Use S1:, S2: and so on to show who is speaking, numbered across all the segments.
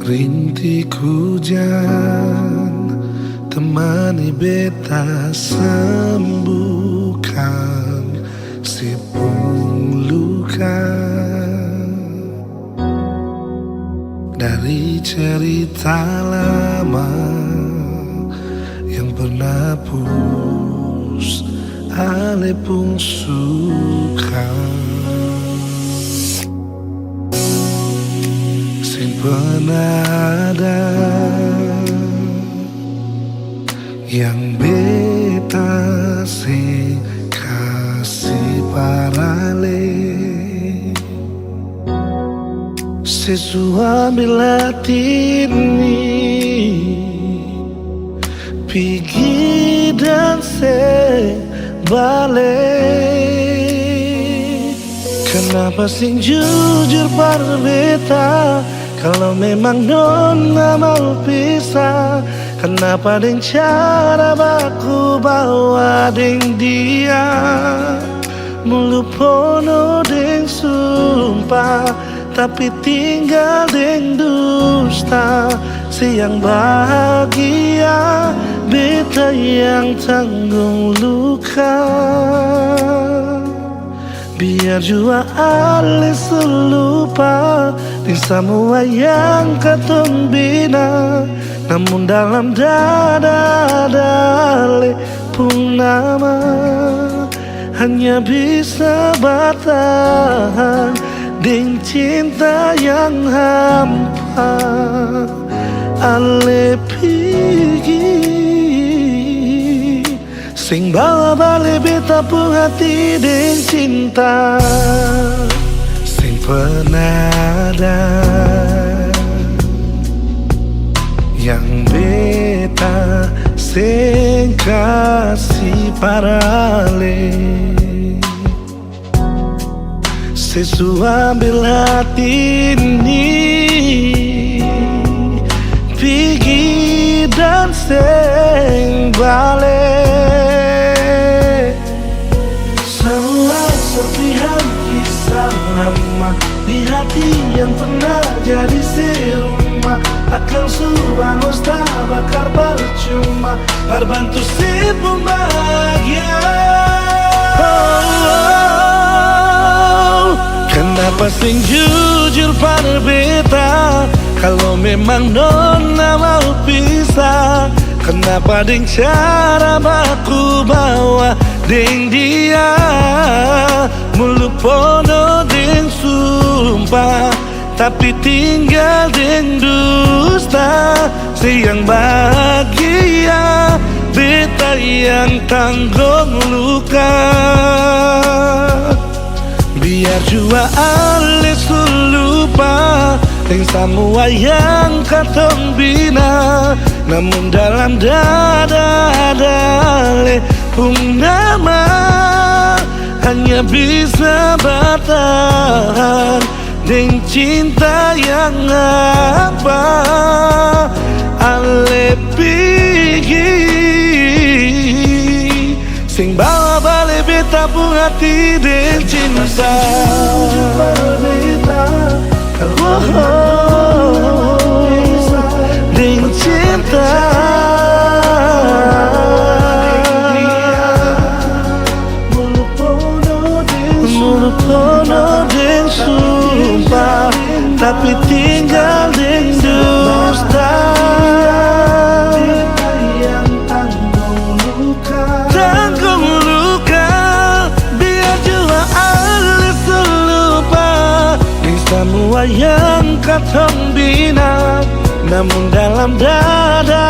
S1: Rintik hujan temani beta sembuhkan si pung luka dari cerita lama yang pernah pus ale pung suka. Pernah ada yang beta sing kasih parale sesuai latini pigi dan se balik. Kenapa sing jujur pada beta kalau memang nona mau pisah? Kenapa deng cara baku bawa deng dia mulu pono deng sumpah, tapi tinggal deng dusta. Siang bahagia beta yang tanggung luka. Biar jua ale selupa di semua yang katong bina, namun dalam dada ale pun nama hanya bisa bertahan dengan cinta yang hampa. Ale pergi sing bawa balik beta pun hati dengan cinta sing pernah ada yang beta sing kasih parale sesuai hati ini pergi dan sing balik. Semua serpihan kisah lama di hati yang pernah jadi serumah akan subangus tak bakar percuma berbantu si pembahagia. Kenapa sing jujur pada beta kalau memang nona mau pisah? Kenapa deng cara baku bawa deng dia mulu pono deng sumpah, tapi tinggal deng dusta. Siang bahagia beta yang tanggung luka. Biar jua ale lupa dengan semua yang katong bina, namun dalam dada ale pun nama hanya bisa bertahan dengan cinta yang apa. Ale pergi sing bawa balik beta pun hati dengan cinta. Dengan cinta mulu pono dengan sumpah, tapi tinggal dengan dusta. Tanggung luka biar jua ale selupa di semua yang katong bina, namun dalam dada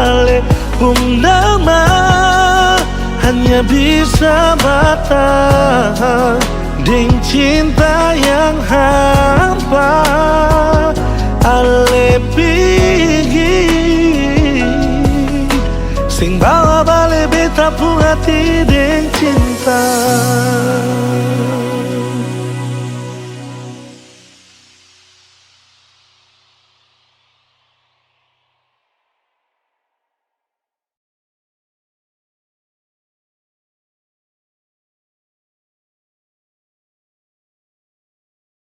S1: ale pun nama hanya bisa bertahan dengan cinta yang hampa. Ale pergi sing bawa balik beta pun hati dengan cinta.